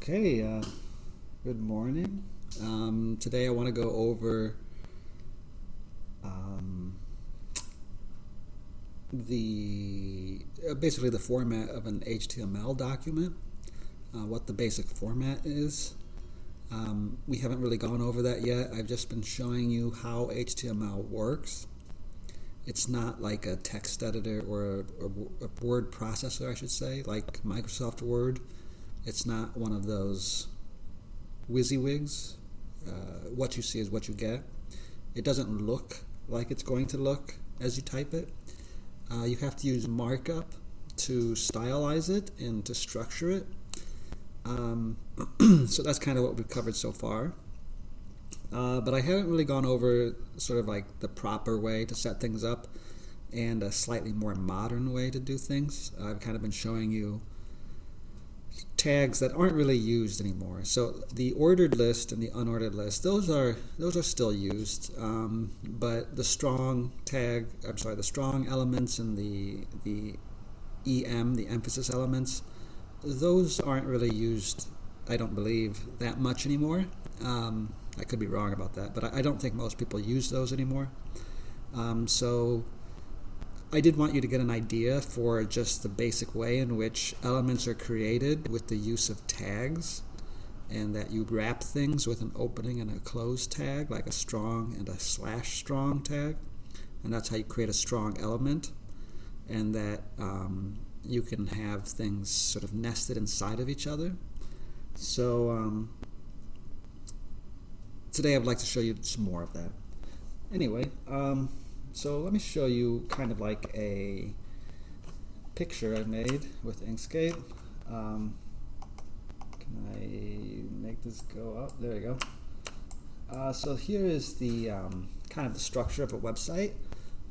Okay, good morning. Today I want to go over um, basically the format of an HTML document, what the basic format is. We haven't really gone over that yet. I've just been showing you how HTML works. It's not like a text editor or a word processor, I should say, like Microsoft Word. It's not one of those WYSIWYGs. What you see is what you get. It doesn't look like it's going to look as you type it. You have to use markup to stylize it and to structure it. So that's kind of what we've covered so far. But I haven't really gone over sort of like the proper way to set things up and a slightly more modern way to do things. I've kind of been showing you tags that aren't really used anymore. So the ordered list and the unordered list, those are still used, but the strong elements and the EM, the emphasis elements, those aren't really used, I don't believe, that much anymore. I could be wrong about that, but I don't think most people use those anymore. So I did want you to get an idea for just the basic way in which elements are created with the use of tags, and that you wrap things with an opening and a close tag, like a strong and a /strong tag, and that's how you create a strong element, and that you can have things sort of nested inside of each other. So today I would like to show you some more of that. Anyway, so let me show you kind of like a picture I made with Inkscape. Can I make this go up? There we go. So here is the kind of the structure of a website.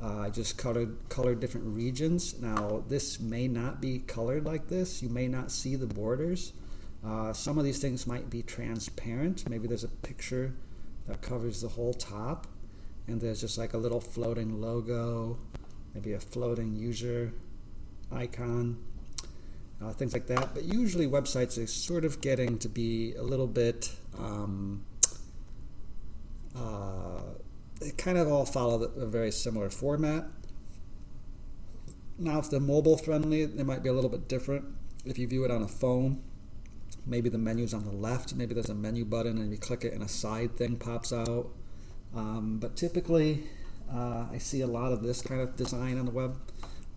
I just colored different regions. Now this may not be colored like this. You may not see the borders. Some of these things might be transparent. Maybe there's a picture that covers the whole top, and there's just like a little floating logo, maybe a floating user icon, things like that. But usually websites are sort of getting to be a little bit, they kind of all follow a very similar format. Now if they're mobile friendly, they might be a little bit different. If you view it on a phone, maybe the menu's on the left, maybe there's a menu button and you click it and a side thing pops out. But typically, I see a lot of this kind of design on the web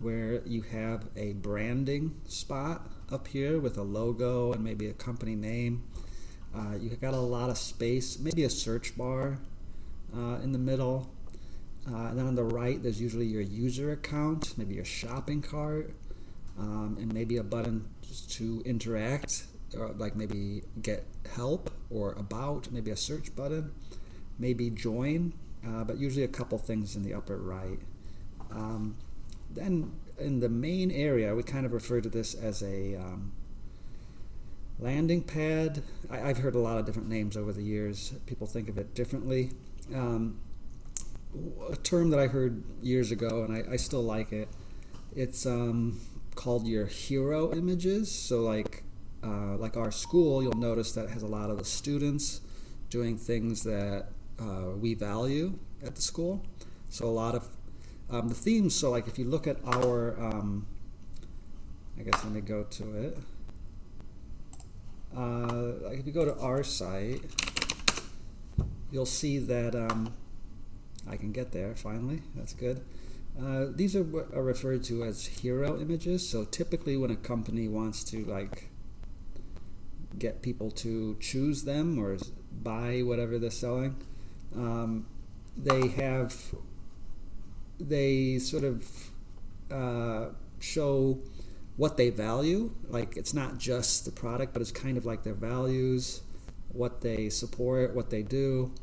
where you have a branding spot up here with a logo and maybe a company name. You've got a lot of space, maybe a search bar in the middle. And then on the right, there's usually your user account, maybe your shopping cart, and maybe a button to interact, or like maybe get help or about, maybe a search button. Maybe join, but usually a couple things in the upper right. Then in the main area, we kind of refer to this as a landing pad. I've heard a lot of different names over the years. People think of it differently. A term that I heard years ago, and I still like it, it's called your hero images. So like our school, you'll notice that it has a lot of the students doing things that we value at the school. So a lot of the themes, so like if you look at our, I guess let me go to it. Like if you go to our site, you'll see that I can get there finally, that's good. These are what are referred to as hero images. So typically when a company wants to like get people to choose them or buy whatever they're selling, they sort of show what they value. Like it's not just the product, but it's kind of like their values, what they support, what they do,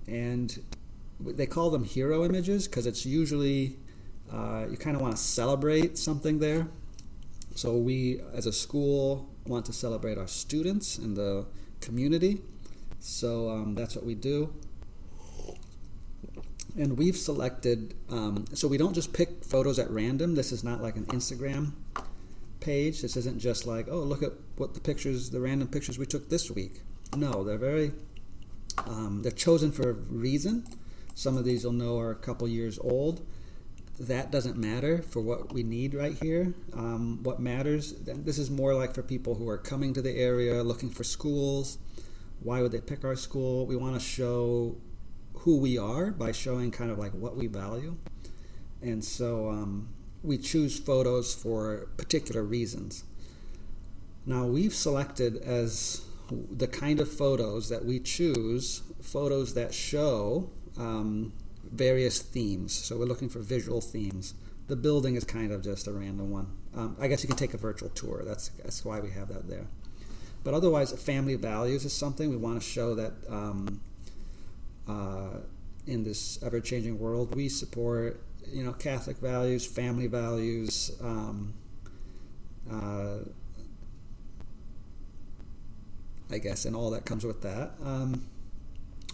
and they call them hero images because it's usually you kind of want to celebrate something there. So we as a school want to celebrate our students and the community, so that's what we do. And we've selected, so we don't just pick photos at random. This is not like an Instagram. page. This isn't just like, oh, look at what the random pictures we took this week. No, they're chosen for a reason. Some of these you'll know are a couple years old. That doesn't matter for what we need right here. What matters, this is more like for people who are coming to the area looking for schools. Why would they pick our school? We want to show who we are by showing kind of like what we value. And so we choose photos for particular reasons. Now we've selected as the kind of photos that we choose, photos that show various themes. So we're looking for visual themes. The building is kind of just a random one. I guess you can take a virtual tour. That's why we have that there. But otherwise, family values is something we want to show that in this ever-changing world, we support, Catholic values, family values, I guess, and all that comes with that.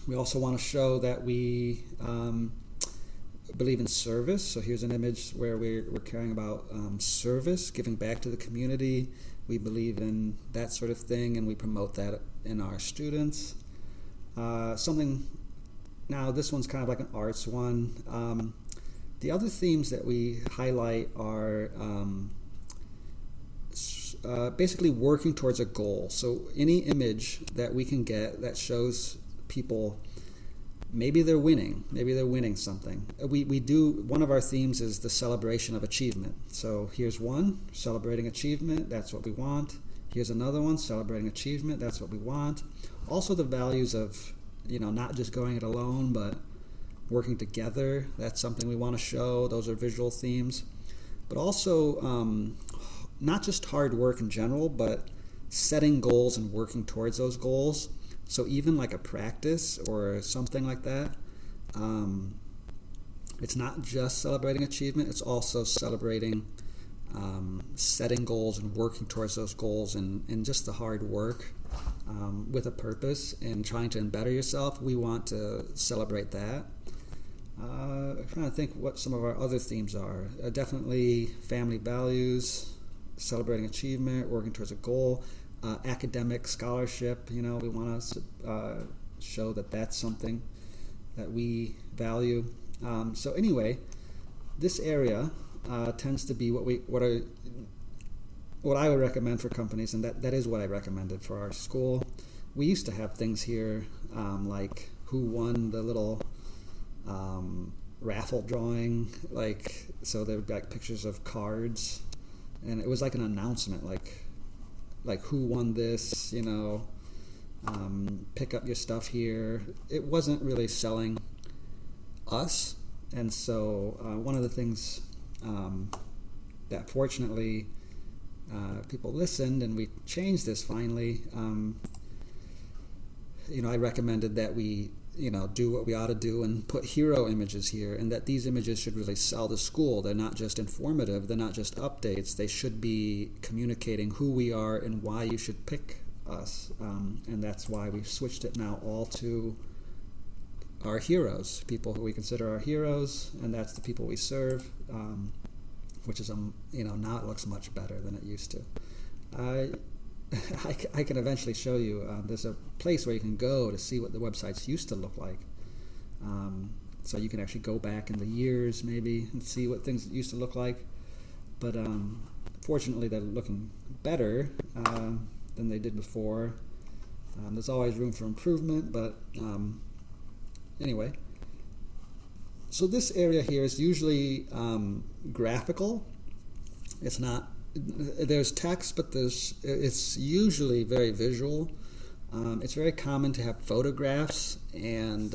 We also want to show that we believe in service. So here's an image where we're caring about service, giving back to the community. We believe in that sort of thing, and we promote that in our students. Now this one's kind of like an arts one. The other themes that we highlight are basically working towards a goal. So any image that we can get that shows people, maybe they're winning something. One of our themes is the celebration of achievement. So here's one, celebrating achievement, that's what we want. Here's another one, celebrating achievement, that's what we want. Also the values of, not just going it alone, but working together, that's something we want to show. Those are visual themes. But also not just hard work in general, but setting goals and working towards those goals. So even like a practice or something like that, it's not just celebrating achievement, it's also celebrating setting goals and working towards those goals and just the hard work with a purpose and trying to better yourself. We want to celebrate that. I'm trying to think what some of our other themes are. Definitely family values, celebrating achievement, working towards a goal. Academic scholarship, we want to show that that's something that we value. So anyway, this area tends to be what I would recommend for companies, and that is what I recommended for our school. We used to have things here like who won the little raffle drawing, so there would be pictures of cards, and it was like an announcement, like who won this, pick up your stuff here. It wasn't really selling us, and so one of the things that fortunately people listened, and we changed this finally. I recommended that we do what we ought to do and put hero images here, and that these images should really sell the school. They're not just informative, they're not just updates, they should be communicating who we are and why you should pick us. And that's why we've switched it now all to our heroes, people who we consider our heroes, and that's the people we serve, which is, now it looks much better than it used to. I can eventually show you. There's a place where you can go to see what the websites used to look like. So you can actually go back in the years maybe and see what things used to look like. But fortunately, they're looking better than they did before. There's always room for improvement, but anyway. So this area here is usually graphical. It's not. There's text, but it's usually very visual. It's very common to have photographs and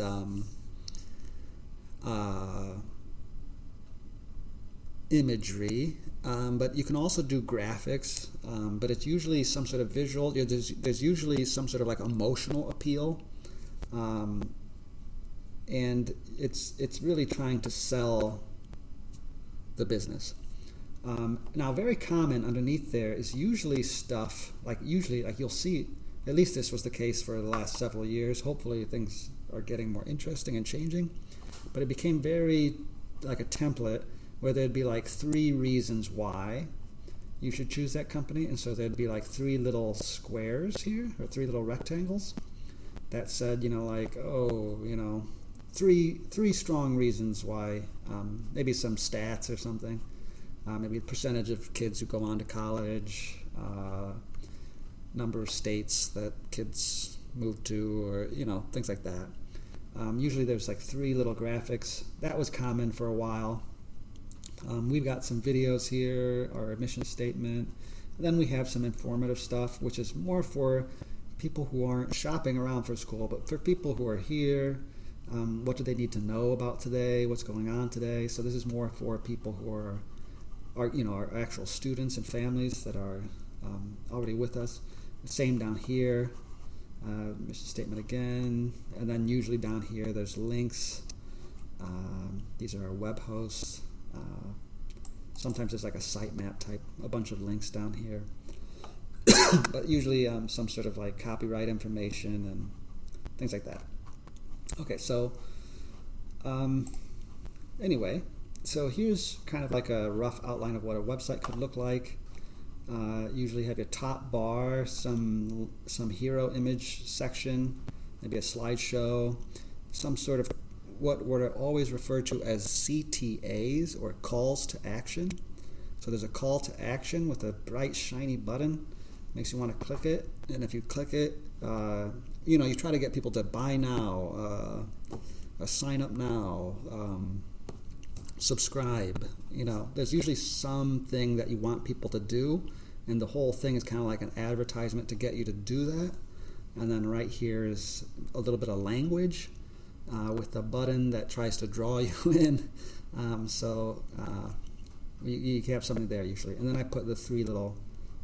imagery, but you can also do graphics, but it's usually some sort of visual. There's usually some sort of like emotional appeal, and it's really trying to sell the business. Now, very common underneath there is usually stuff, like you'll see, at least this was the case for the last several years. Hopefully things are getting more interesting and changing. But it became very like a template where there'd be like 3 reasons why, you should choose that company. And so there'd be like 3 little squares here, or 3 little rectangles that said, three strong reasons why, maybe some stats or something, maybe a percentage of kids who go on to college, number of states that kids move to, or things like that. Usually there's like 3 little graphics. That was common for a while. We've got some videos here, our mission statement. Then we have some informative stuff, which is more for people who aren't shopping around for school, but for people who are here. What do they need to know about today? What's going on today? So this is more for people who are our actual students and families that are already with us. Same down here, mission statement again, and then usually down here there's links. These are our web hosts. Sometimes there's like a sitemap type, a bunch of links down here. But usually some sort of like copyright information and things like that. Okay, so anyway, so here's kind of like a rough outline of what a website could look like. Usually have your top bar, some hero image section, maybe a slideshow, some sort of what are always referred to as CTAs, or calls to action. So there's a call to action with a bright shiny button. Makes you want to click it, and if you click it, you try to get people to buy now, sign up now, subscribe. There's usually something that you want people to do, and the whole thing is kind of like an advertisement to get you to do that. And then right here is a little bit of language with a button that tries to draw you in. You have something there usually. And then I put the 3 little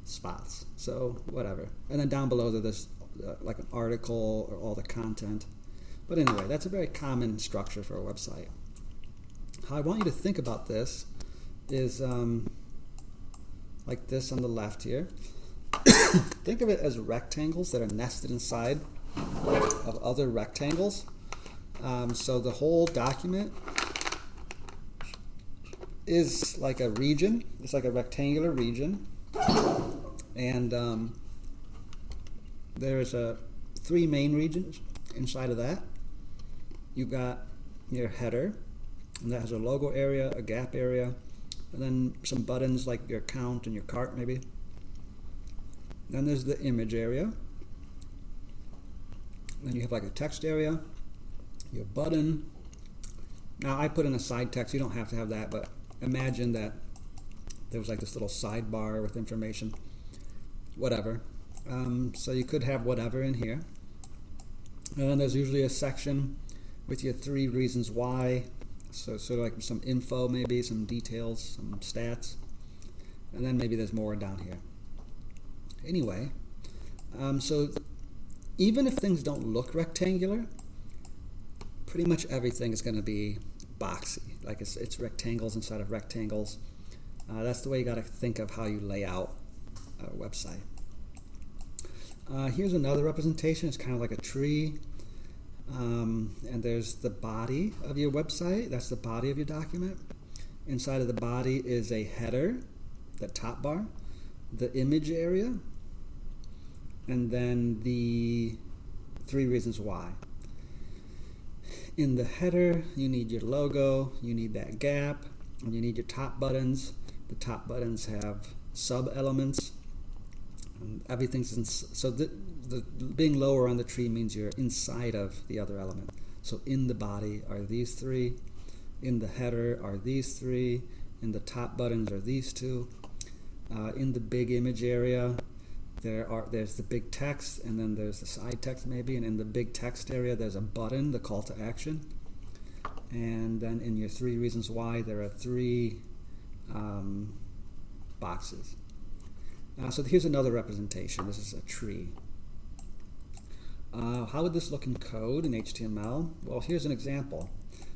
spots. So whatever. And then down below there's like an article or all the content. But anyway, that's a very common structure for a website. How I want you to think about this is like this on the left here. Think of it as rectangles that are nested inside of other rectangles. So the whole document is like a region. It's like a rectangular region. And there's 3 main regions inside of that. You've got your header, and that has a logo area, a gap area, and then some buttons like your account and your cart maybe. Then there's the image area. Then you have like a text area, your button. Now I put in a side text, you don't have to have that, but imagine that there was like this little sidebar with information, whatever. So you could have whatever in here. And then there's usually a section with your 3 reasons why. So sort of like some info, maybe some details, some stats. And then maybe there's more down here. Anyway, so even if things don't look rectangular, pretty much everything is going to be boxy. Like it's rectangles inside of rectangles. That's the way you got to think of how you lay out a website. Here's another representation. It's kind of like a tree. And there's the body of your website. That's the body of your document. Inside of the body is a header, the top bar, the image area, and then the 3 reasons why. In the header, you need your logo, you need that gap, and you need your top buttons. The top buttons have sub-elements. Everything's so the being lower on the tree means you're inside of the other element. So in the body are these 3, in the header are these 3, in the top buttons are these 2. In the big image area, there's the big text, and then there's the side text maybe, and in the big text area there's a button, the call to action. And then in your 3 reasons why, there are 3 boxes. So here's another representation. This is a tree. How would this look in code in HTML? Well, here's an example.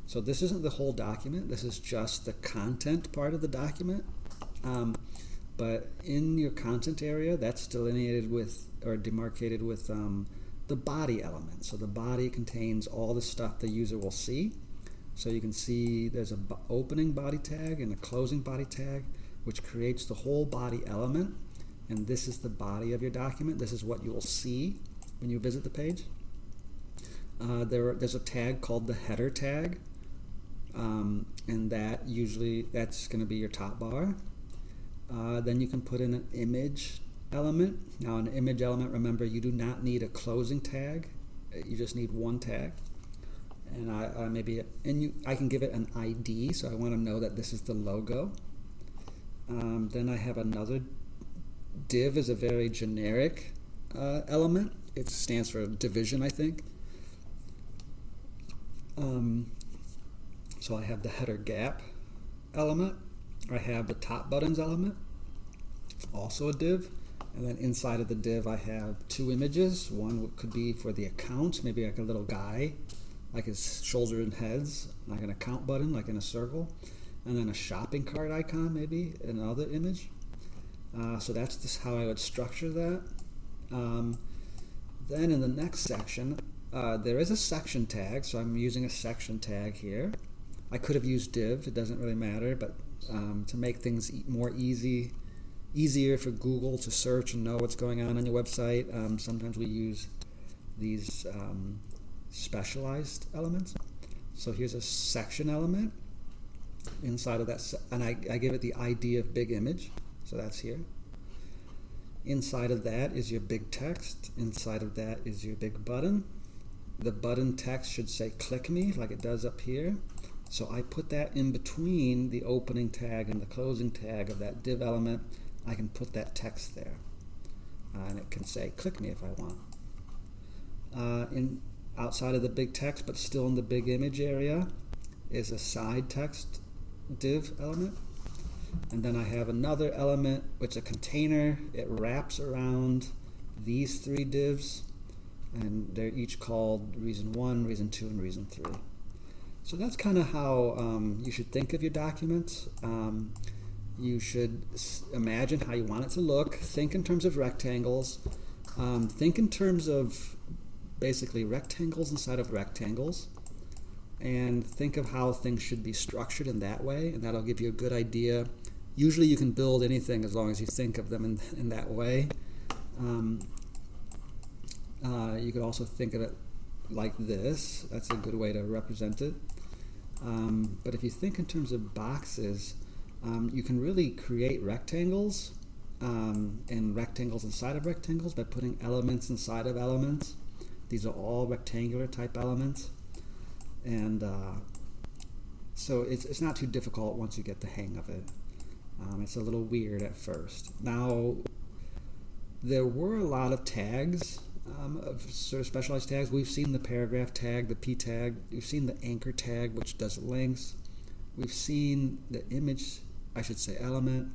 So this isn't the whole document. This is just the content part of the document. But in your content area, that's delineated with, or demarcated with, the body element. So the body contains all the stuff the user will see. So you can see there's an opening body tag and a closing body tag. which creates the whole body element. And this is the body of your document. This is what you will see when you visit the page. There's a tag called the header tag, and that's going to be your top bar. Then you can put in an image element. Now, an image element, remember, you do not need a closing tag. You just need one tag. And I can give it an ID, so I want to know that this is the logo. Then I have another div is a very generic element. It stands for division, I think. So I have the header gap element. I have the top buttons element, also a div. And then inside of the div I have two images. One could be for the account, maybe like a little guy, like his shoulder and heads, like an account button, like in a circle. And then a shopping cart icon, maybe another image. So that's just how I would structure that. Then in the next section, there is a section tag, so I'm using a section tag here. I could have used div, it doesn't really matter, but to make things easier for Google to search and know what's going on your website, sometimes we use these specialized elements. So here's a section element inside of that, and I give it the ID of big image, so that's here. Inside of that is your big text. Inside of that is your big button. The button text should say click me, like it does up here. So I put that in between the opening tag and the closing tag of that div element. I can put that text there. And it can say click me if I want. Outside of the big text, but still in the big image area, is a side text div element. And then I have another element, which is a container. It wraps around these three divs, and they're each called reason 1, reason 2, and reason 3. So that's kind of how you should think of your documents. You should imagine how you want it to look. Think in terms of rectangles. Think in terms of basically rectangles inside of rectangles. And think of how things should be structured in that way, and that'll give you a good idea. Usually you can build anything as long as you think of them in that way. You could also think of it like this. That's a good way to represent it. But if you think in terms of boxes, you can really create rectangles and rectangles inside of rectangles by putting elements inside of elements. These are all rectangular type elements. And so it's not too difficult once you get the hang of it. It's a little weird at first. Now, there were a lot of tags, of sort of specialized tags. We've seen the paragraph tag, the P tag. We've seen the anchor tag, which does links. We've seen the image, I should say, element.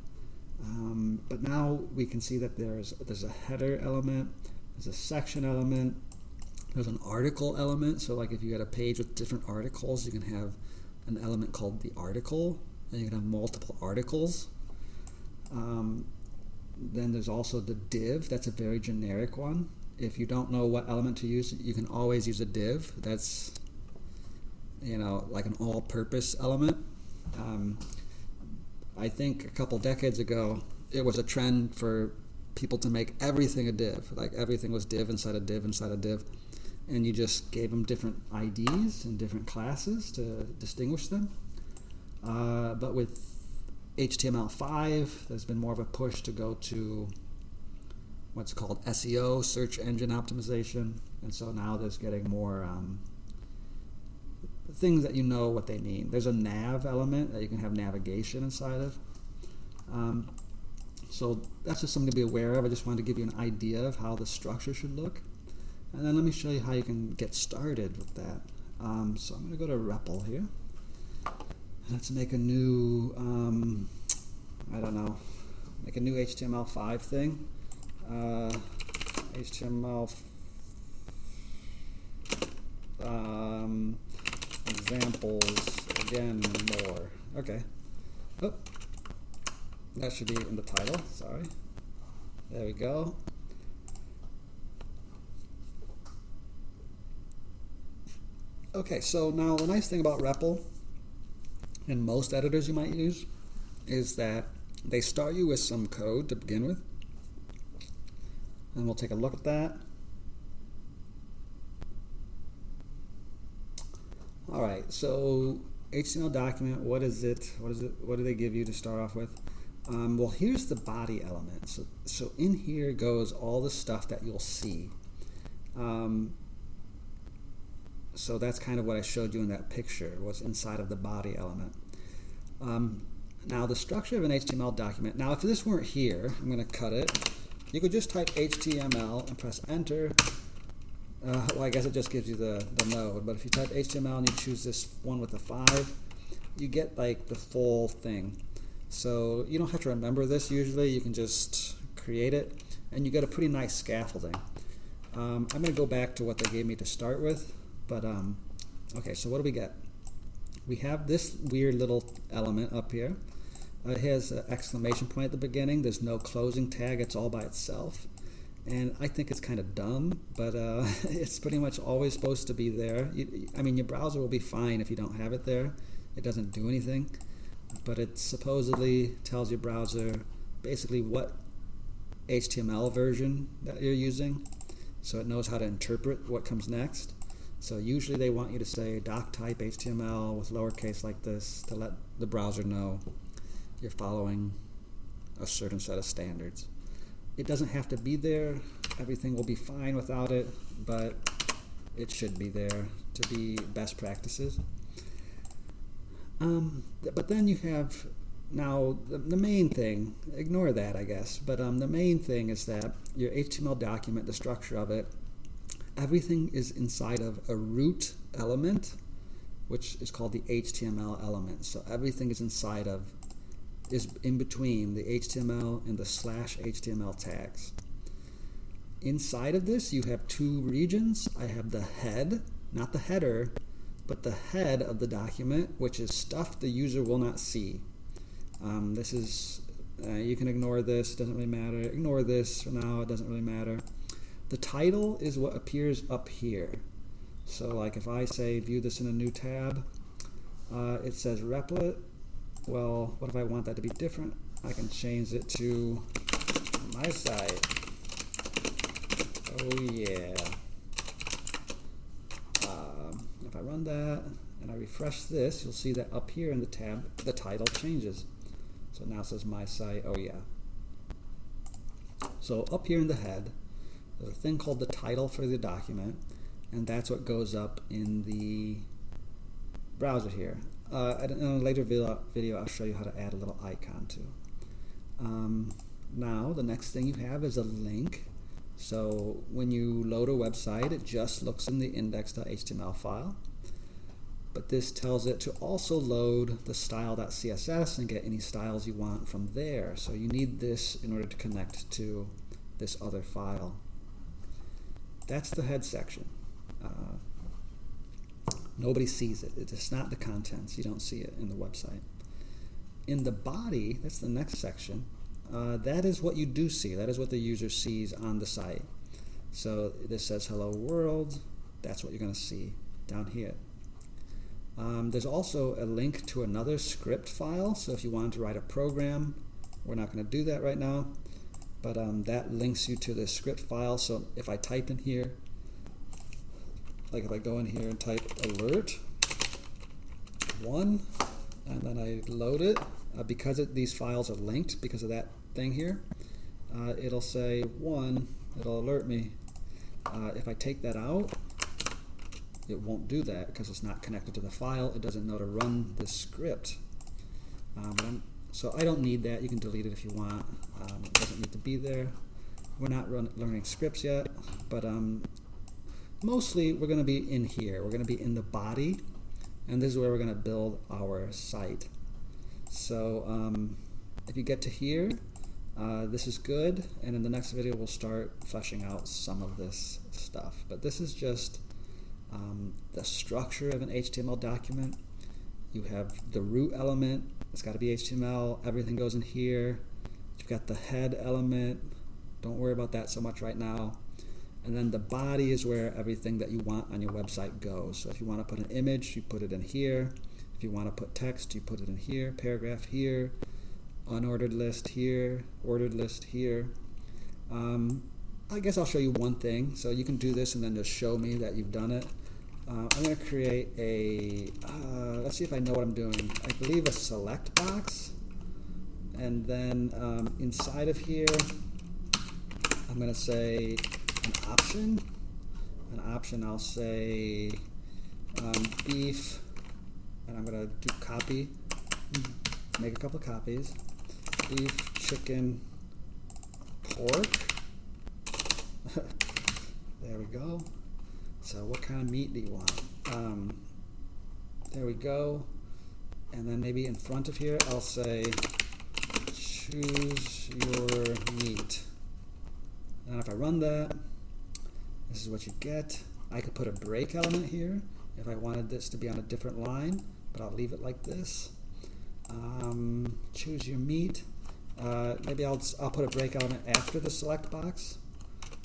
But now we can see that there's a header element, there's a section element, there's an article element. So like if you had a page with different articles, you can have an element called the article, and you can have multiple articles. Then there's also the div. That's a very generic one. If you don't know what element to use, you can always use a div. That's, like an all-purpose element. I think a couple decades ago, it was a trend for people to make everything a div. Like everything was div inside a div inside a div. And you just gave them different IDs and different classes to distinguish them. But with HTML5, there's been more of a push to go to what's called SEO, search engine optimization. And so now there's getting more things that you know what they mean. There's a nav element that you can have navigation inside of. So that's just something to be aware of. I just wanted to give you an idea of how the structure should look. And then let me show you how you can get started with that. So I'm going to go to REPL here. Let's make a new, make a new HTML5 thing. HTML examples, again, more. Okay. Oh, that should be in the title, sorry. There we go. Okay, so now the nice thing about REPL, and most editors you might use, is that They start you with some code to begin with, and we'll take a look at that. All right, so HTML document, what is it? What do they give you to start off with? Well, here's the body element. So in here goes all the stuff that you'll see. So that's kind of what I showed you in that picture, what's inside of the body element. Now the structure of an HTML document, now if this weren't here, I'm going to cut it. You could just type HTML and press enter. Well, I guess it just gives you the node, but if you type HTML and you choose this one with the 5, you get like the full thing. So you don't have to remember this usually, you can just create it, and you get a pretty nice scaffolding. I'm going to go back to what they gave me to start with, but okay, so what do we get? We have this weird little element up here. It has an exclamation point at the beginning, there's no closing tag, it's all by itself. And I think it's kind of dumb, but it's pretty much always supposed to be there. I mean, your browser will be fine if you don't have it there. It doesn't do anything, but it supposedly tells your browser basically what HTML version that you're using, so it knows how to interpret what comes next. So usually they want you to say doc type HTML with lowercase like this to let the browser know you're following a certain set of standards. It doesn't have to be there. Everything will be fine without it, but it should be there to be best practices. But then you have now the main thing, ignore that I guess, but the main thing is that your HTML document, the structure of it, everything is inside of a root element, which is called the HTML element. So everything is in between the HTML and the /HTML tags. Inside of this you have two regions. I have the head, not the header, but the head of the document, which is stuff the user will not see. This is, you can ignore this, it doesn't really matter. Ignore this for now, it doesn't really matter. The title is what appears up here. So like if I say view this in a new tab, it says Replit. Well, what if I want that to be different? I can change it to my site. Oh yeah. If I run that and I refresh this, you'll see that up here in the tab, the title changes. So now it says my site. Oh yeah. So up here in the head, there's a thing called the title for the document, and that's what goes up in the browser here. In a later video, I'll show you how to add a little icon too. Now, the next thing you have is a link. So when you load a website, it just looks in the index.html file. But this tells it to also load the style.css and get any styles you want from there. So you need this in order to connect to this other file. That's the head section. Nobody sees it. It's not the contents. You don't see it in the website. In the body, that's the next section, that is what you do see. That is what the user sees on the site. So this says hello world. That's what you're going to see down here. There's also a link to another script file. So if you wanted to write a program, we're not going to do that right now, but that links you to the script file. So if I type in here, like if I go in here and type alert 1, and then I load it, because these files are linked because of that thing here, it'll say 1, it'll alert me. If I take that out, it won't do that because it's not connected to the file. It doesn't know to run the script. So I don't need that. You can delete it if you want. It doesn't need to be there. We're not learning scripts yet, but mostly we're going to be in here. We're going to be in the body, and this is where we're going to build our site. So if you get to here, this is good, and in the next video we'll start fleshing out some of this stuff. But this is just the structure of an HTML document. You have the root element, it's got to be HTML, everything goes in here. You've got the head element, don't worry about that so much right now. And then the body is where everything that you want on your website goes. So if you want to put an image, you put it in here. If you want to put text, you put it in here, paragraph here. unordered list here, ordered list here. I guess I'll show you one thing. So you can do this and then just show me that you've done it. I'm going to create a, let's see if I know what I'm doing. I believe a select box. And then inside of here, I'm going to say an option. An option, I'll say beef. And I'm going to do copy. Make a couple of copies. Beef, chicken, pork. There we go. So what kind of meat do you want? There we go. And then maybe in front of here, I'll say, choose your meat. And if I run that, this is what you get. I could put a break element here if I wanted this to be on a different line, but I'll leave it like this. Choose your meat. Maybe I'll put a break element after the select box.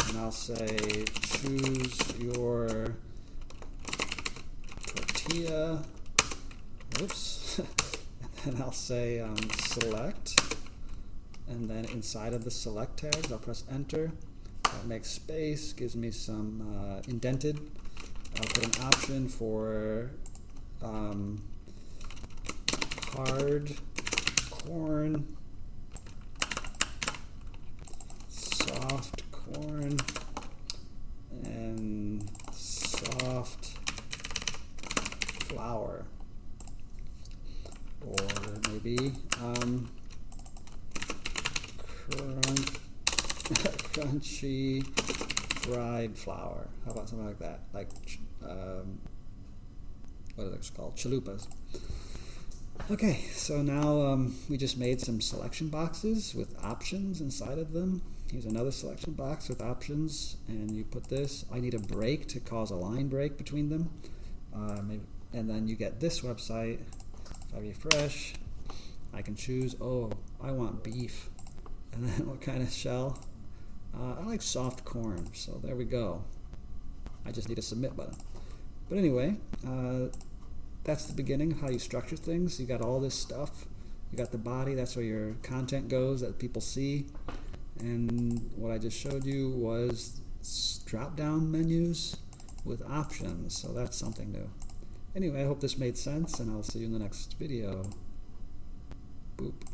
And I'll say, choose your tortilla. Oops. And then I'll say select. And then inside of the select tags, I'll press enter. That makes space, gives me some indented. I'll put an option for hard corn, soft corn, and soft flour, or maybe crunchy fried flour. How about something like that? Like what are those called? Chalupas. Okay, so now we just made some selection boxes with options inside of them. Here's another selection box with options, and you put this. I need a break to cause a line break between them. And then you get this website. If I refresh, I can choose, oh, I want beef. And then what kind of shell? I like soft corn, so there we go. I just need a submit button. But anyway, that's the beginning of how you structure things. You got all this stuff. You got the body, that's where your content goes that people see. And what I just showed you was drop-down menus with options, so that's something new. Anyway, I hope this made sense, and I'll see you in the next video. Boop.